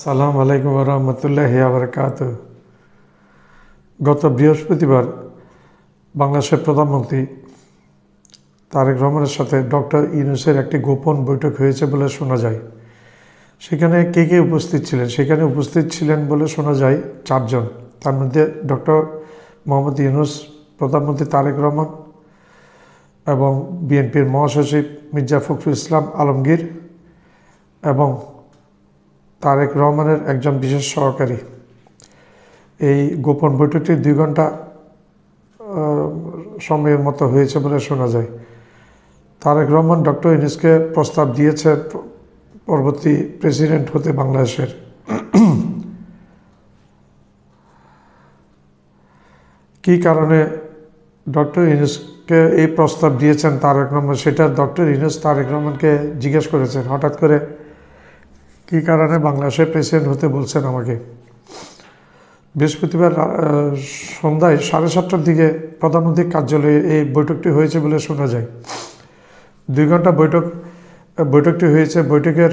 সালাম আলাইকুম রহমতুল্লাহি বারাকাতুহু। গত বৃহস্পতিবার বাংলাদেশের প্রধানমন্ত্রী তারেক রহমানের সাথে ডক্টর ইউনূসের একটি গোপন বৈঠক হয়েছে বলে শোনা যায়। সেখানে কে কে উপস্থিত ছিলেন? সেখানে উপস্থিত ছিলেন বলে শোনা যায় 4 জন। তার মধ্যে ডক্টর মোহাম্মদ ইউনূস, প্রধানমন্ত্রী তারেক রহমান এবং বিএনপির মহাসচিব মির্জা ফখরুল ইসলাম আলমগীর এবং তারেক রহমানের একজন বিশেষ সহকারী। এই গোপন বৈঠকটি 2 ঘন্টা সময়ের মতো হয়েছে বলে শোনা যায়। তারেক রহমান ডক্টর ইউনূসকে প্রস্তাব দিয়েছেন পরবর্তী প্রেসিডেন্ট হতে বাংলাদেশের। কী কারণে ডক্টর ইউনূসকে এই প্রস্তাব দিয়েছেন তারেক রহমান, সেটা ডক্টর ইউনূস তারেক রহমানকে জিজ্ঞেস করেছেন। হঠাৎ করে কী কারণে বাংলাদেশের প্রেসিডেন্ট হতে বলছেন আমাকে। বৃহস্পতিবার সন্ধ্যায় 7:30টার দিকে প্রধানমন্ত্রীর কার্যালয়ে এই বৈঠকটি হয়েছে বলে শোনা যায়। 2 ঘন্টা বৈঠকটি হয়েছে। বৈঠকের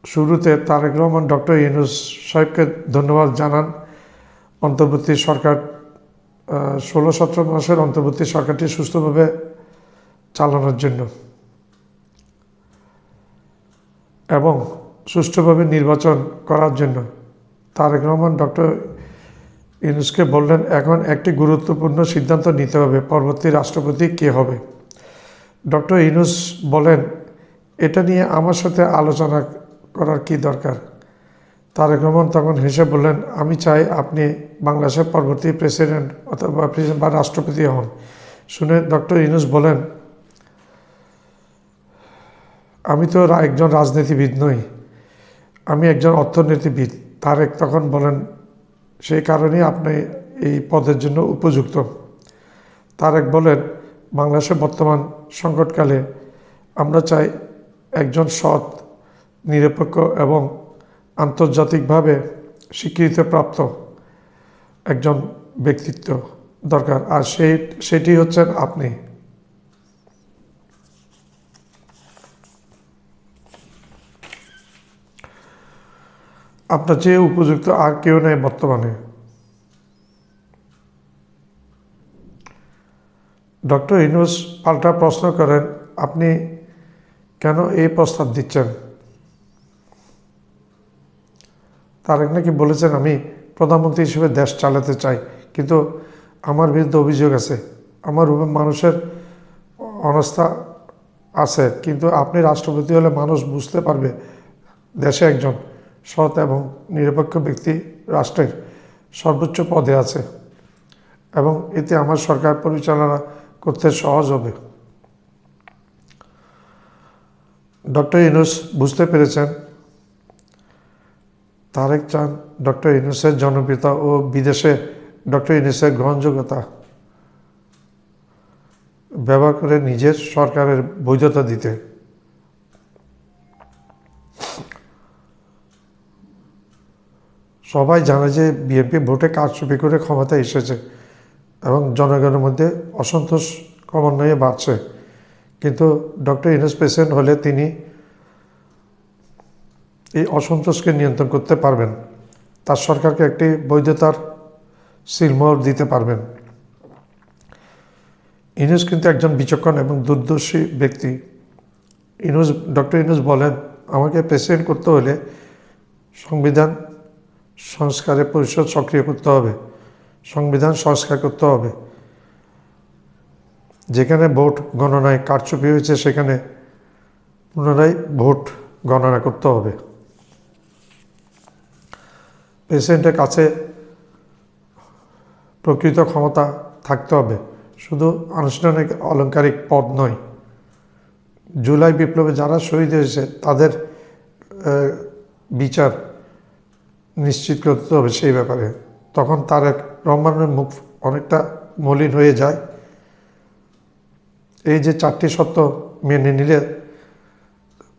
শুরুতে তারেক রহমান ডক্টর ইউনূস সাহেবকে ধন্যবাদ জানান অন্তর্বর্তী সরকার 16-17 মাসের অন্তর্বর্তী সরকারটি সুস্থভাবে চালানোর জন্য এবং সুষ্ঠুভাবে নির্বাচন করার জন্য। তারেক রহমান ডক্টর ইউনূসকে বললেন, এখন একটি গুরুত্বপূর্ণ সিদ্ধান্ত নিতে হবে, পরবর্তী রাষ্ট্রপতি কে হবে। ডক্টর ইউনূস বলেন, এটা নিয়ে আমার সাথে আলোচনা করার কি দরকার। তারেক রহমান তখন হেসে বললেন, আমি চাই আপনি বাংলাদেশের পরবর্তী প্রেসিডেন্ট বা রাষ্ট্রপতি হন। শুনে ডক্টর ইউনূস বলেন, আমি তো একজন রাজনীতিবিদ নই, আমি একজন অর্থনীতিবিদ। তারেক তখন বলেন, সেই কারণেই আপনি এই পদের জন্য উপযুক্ত। তারেক বলেন, বাংলাদেশের বর্তমান সংকটকালে আমরা চাই একজন সৎ, নিরপেক্ষ এবং আন্তর্জাতিকভাবে স্বীকৃতিপ্রাপ্ত একজন ব্যক্তিত্ব দরকার, আর সেটি হচ্ছেন আপনি। আপনার চেয়ে উপযুক্ত আর কেউ নেই বর্তমানে। ডক্টর ইউনূস পাল্টা প্রশ্ন করেন, আপনি কেন এই প্রস্তাব দিচ্ছেন? তারেক নাকি বলেছেন, আমি প্রধানমন্ত্রী হিসেবে দেশ চালাতে চাই, কিন্তু আমার বিরুদ্ধে অভিযোগ আছে, আমার উপর মানুষের অনাস্থা আছে, কিন্তু আপনি রাষ্ট্রপতি হলে মানুষ বুঝতে পারবে দেশে একজন সৎ এবং নিরপেক্ষ ব্যক্তি রাষ্ট্রের সর্বোচ্চ পদে আছে এবং এতে আমার সরকার পরিচালনা করতে সহজ হবে। ডক্টর ইউনূস বুঝতে পেরেছেন তারেক চান ডক্টর ইউনূসের জনপ্রিয়তা ও বিদেশে ডক্টর ইউনূসের গ্রহণযোগ্যতা ব্যবহার করে নিজের সরকারের বৈধতা দিতে। সবাই জানে যে বিএনপি ভোটে কারচুপি করে ক্ষমতায় এসেছে এবং জনগণের মধ্যে অসন্তোষ ক্রমান্বয়ে বাড়ছে, কিন্তু ডক্টর ইউনূস প্রেসিডেন্ট হলে তিনি এই অসন্তোষকে নিয়ন্ত্রণ করতে পারবেন, তার সরকারকে একটি বৈধতার সিলমোহর দিতে পারবেন। ইউনূস কিন্তু একজন বিচক্ষণ এবং দূরদর্শী ব্যক্তি। ডক্টর ইউনূস বলেন, আমাকে প্রেসিডেন্ট করতে হলে সংবিধান সংস্কারের পরিষদ সক্রিয় করতে হবে, সংবিধান সংস্কার করতে হবে, যেখানে ভোট গণনায় কারচুপি হয়েছে সেখানে পুনরায় ভোট গণনা করতে হবে। প্রেসিডেন্টের কাছে প্রকৃত ক্ষমতা থাকতে হবে, শুধু আনুষ্ঠানিক অলংকারিক পদ নয়। জুলাই বিপ্লবে যারা শহীদ হয়েছে তাদের বিচার নিশ্চিত করতে হবে সেই ব্যাপারে। তখন তারেক রহমানের মুখ অনেকটা মলিন হয়ে যায়। এই যে 4টি শর্ত মেনে নিলে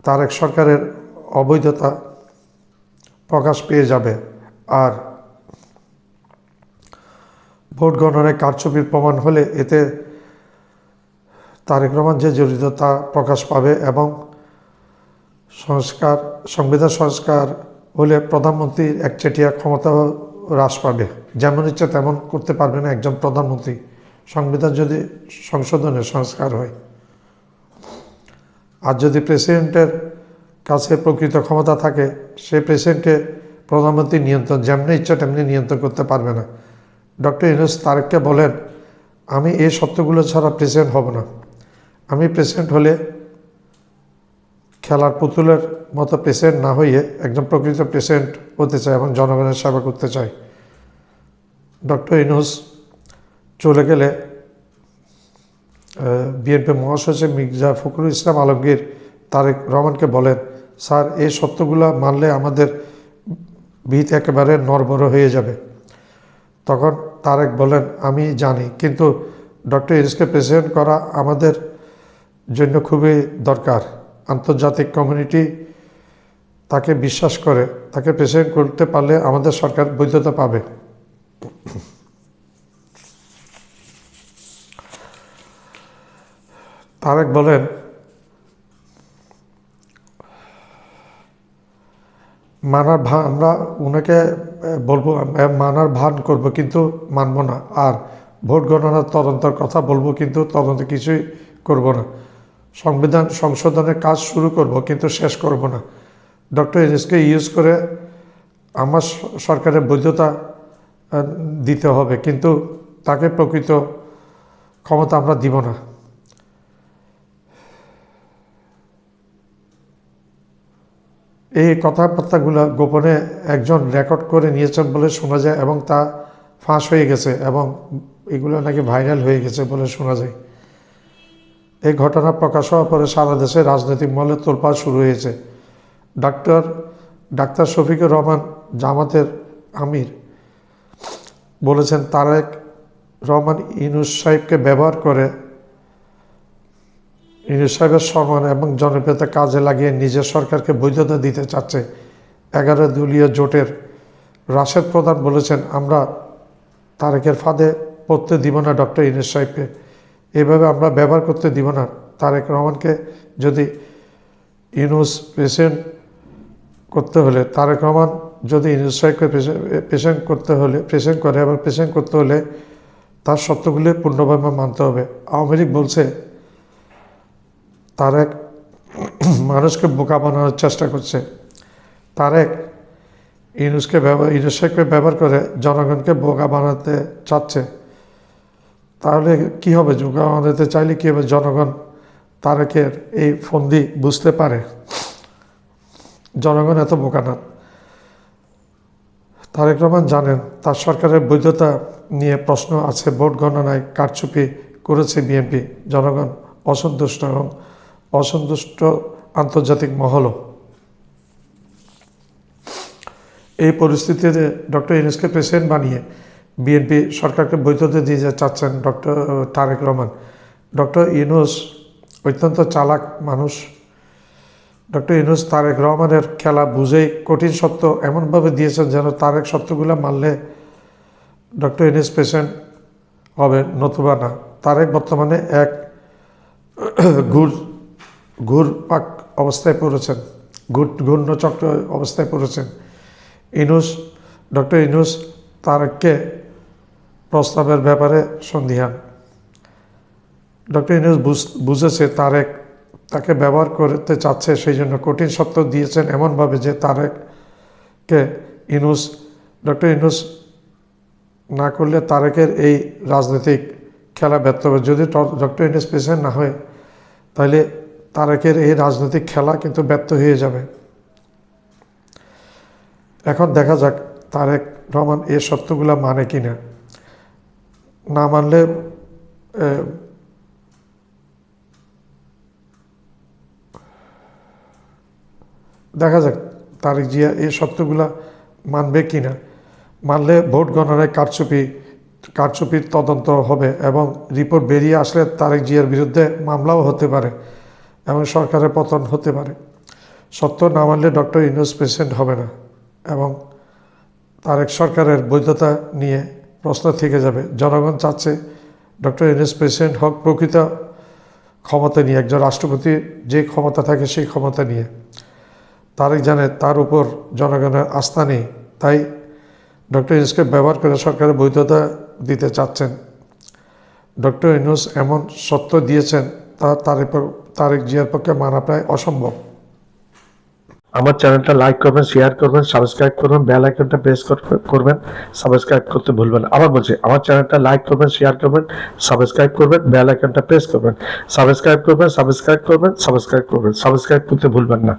তারেক সরকারের অবৈধতা প্রকাশ পেয়ে যাবে, আর ভোট গণনায় কারচুপির প্রমাণ হলে এতে তারেক রহমান যে জড়িত তা প্রকাশ পাবে এবং সংবিধান সংস্কার হলে প্রধানমন্ত্রীর একচেটিয়া ক্ষমতা হ্রাস পাবে। যেমন ইচ্ছে তেমন করতে পারবে না একজন প্রধানমন্ত্রী, সংবিধান যদি সংশোধনের সংস্কার হয়। আর যদি প্রেসিডেন্টের কাছে প্রকৃত ক্ষমতা থাকে, সে প্রেসিডেন্টকে প্রধানমন্ত্রী নিয়ন্ত্রণ যেমনি ইচ্ছা তেমনি নিয়ন্ত্রণ করতে পারবে না। ডক্টর ইউনূস তারেককে বলেন, আমি এই সত্যগুলো ছাড়া প্রেসিডেন্ট হব না। আমি প্রেসিডেন্ট হলে খেলার পুতুলের মতো প্রেসিডেন্ট না হইয়ে একজন প্রকৃত প্রেসিডেন্ট হতে চাই এবং জনগণের সেবা করতে চাই। ডক্টর ইউনূস চলে গেলে বিএনপি মহাসচিব মির্জা ফখরুল ইসলাম আলমগীর তারেক রহমানকে বলেন, স্যার এই সত্যগুলো মানলে আমাদের ভিত একেবারে নড়বড় হয়ে যাবে। তখন তারেক বলেন, আমি জানি, কিন্তু ডক্টর ইউনূসকে প্রেসিডেন্ট করা আমাদের জন্য খুবই দরকার। আন্তর্জাতিক কমিউনিটি তাকে বিশ্বাস করে, তাকে প্রেসিডেন্ট করতে পারলে আমাদের সরকার বৈধতা পাবে। তারেক বলেন, আমরা ওনাকে বলবো, মানার ভান করব কিন্তু মানব না। আর ভোট গণনার তদন্তের কথা বলবো কিন্তু তদন্ত কিছুই করব না। সংবিধান সংশোধনের কাজ শুরু করব কিন্তু শেষ করব না। ডক্টর ইউনূসকে ইউজ করে আমার সরকারের বৈধতা দিতে হবে, কিন্তু তাকে প্রকৃত ক্ষমতা আমরা দিব না। এই কথাবার্তাগুলো গোপনে একজন রেকর্ড করে নিয়েছেন বলে শোনা যায় এবং তা ফাঁস হয়ে গেছে এবং এগুলো নাকি ভাইরাল হয়ে গেছে বলে শোনা যায়। এই ঘটনা প্রকাশ হওয়ার পরে সারা দেশে রাজনৈতিক মহলে তোলপাড় শুরু হয়েছে। ডাক্তার শফিকুর রহমান জামাতের আমির বলেছেন, তারেক রহমান ইউনূস সাহেবকে ব্যবহার করে ইউনূস সাহেবের সম্মান এবং জনপ্রিয়তা কাজে লাগিয়ে নিজের সরকারকে বৈধতা দিতে চাচ্ছে। 11 দলীয় জোটের রাশেদ প্রধান বলেছেন, আমরা তারেকের ফাঁদে পড়তে দিব না ডক্টর ইউনূস সাহেবকে, এভাবে আমরা ব্যবহার করতে দিব না। তারেক রহমানকে যদি ইউনূস প্রেসিডেন্ট করতে হলে, তারেক রহমান যদি ইউনূস সাহেবকে প্রেসিডেন্ট করে এবং প্রেসিডেন্ট করতে হলে তার শর্তগুলি পূর্ণভাবে মানতে হবে। আওয়ামী লীগ বলছে তারেক মানুষকে বোকা বানানোর চেষ্টা করছে। তারেক ইউনূস সাহেবকে ব্যবহার করে জনগণকে বোকা বানাতে চাচ্ছে। তাহলে কি হবে? বোকা বানাতে চাইলে কী হবে? জনগণ তারেকের এই ফন্দি বুঝতে পারে। জনগণ এত বোকা না। তারেক রহমান জানেন তার সরকারের বৈধতা নিয়ে প্রশ্ন আছে। ভোট গণনায় কারচুপি করেছে বিএনপি। জনগণ অসন্তুষ্ট এবং অসন্তুষ্ট আন্তর্জাতিক মহলও। এই পরিস্থিতিতে ডক্টর ইউনূসকে প্রেসিডেন্ট বানিয়ে বিএনপি সরকারকে বৈধতা দিয়ে চাচ্ছেন ডক্টর তারেক রহমান। ডক্টর ইউনূস অত্যন্ত চালাক মানুষ। ডক্টর ইউনূস তারেক রহমানের খেলা বুঝেই কঠিন সত্য এমনভাবে দিয়েছেন যেন তারেক সত্যগুলো মানলে ডক্টর ইউনূস প্রেসিডেন্ট হবে, নতুবা না। তারেক বর্তমানে এক ঘুরপাক অবস্থায় পড়েছেন, ঘূর্ণচক্র অবস্থায় পড়েছেন। ডক্টর ইউনূস তারেককে প্রস্তাবের ব্যাপারে সন্দিহান। ডক্টর ইউনূস বুঝেছে তারেক তাকে ব্যবহার করতে চাচ্ছে, সেই জন্য কঠিন সত্য দিয়েছেন এমনভাবে যে তারেককে ডক্টর ইউনূস না করলে তারেকের এই রাজনৈতিক খেলা ব্যর্থ হবে। যদি ডক্টর ইউনূস প্রেসিডেন্ট না হয় তাহলে তারেকের এই রাজনৈতিক খেলা কিন্তু ব্যর্থ হয়ে যাবে। এখন দেখা যাক তারেক রহমান এই সত্যগুলো মানে কিনা। না মানলে দেখা যাক তারেক জিয়া এই সত্যগুলা মানবে কিনা। মানলে ভোট গণনায় কারচুপির তদন্ত হবে এবং রিপোর্ট বেরিয়ে আসলে তারেক জিয়ার বিরুদ্ধে মামলাও হতে পারে এবং সরকারের পতন হতে পারে। সত্য না মানলে ডক্টর ইউনূস প্রেসিডেন্ট হবে না এবং তারেক সরকারের বৈধতা নিয়ে প্রশ্ন থেকে যাবে। জনগণ চাচ্ছে ডক্টর ইউনূস প্রেসিডেন্ট হোক প্রকৃত ক্ষমতা নিয়ে, একজন রাষ্ট্রপতির যে ক্ষমতা থাকে সেই ক্ষমতা নিয়ে। তারেক জানে তার উপর জনগণের আস্থা নেই, তাই ডক্টর ইউনূসকে ব্যবহার করে সরকারের বৈধতা দিতে চাচ্ছেন। ডক্টর ইউনূস এমন সত্য দিয়েছেন তা তারেক জিয়ার পক্ষে মানা প্রায় অসম্ভব। আমার চ্যানেলটা লাইক করবেন, শেয়ার করবেন, সাবস্ক্রাইব করবেন, বেল আইকনটা প্রেস করবেন, সাবস্ক্রাইব করতে ভুলবেন না। আবার বলছি, আমার চ্যানেলটা লাইক করবেন, শেয়ার করবেন, সাবস্ক্রাইব করবেন, বেল আইকনটা প্রেস করবেন, সাবস্ক্রাইব করবেন, সাবস্ক্রাইব করবেন, সাবস্ক্রাইব করবেন, সাবস্ক্রাইব করতে ভুলবেন না।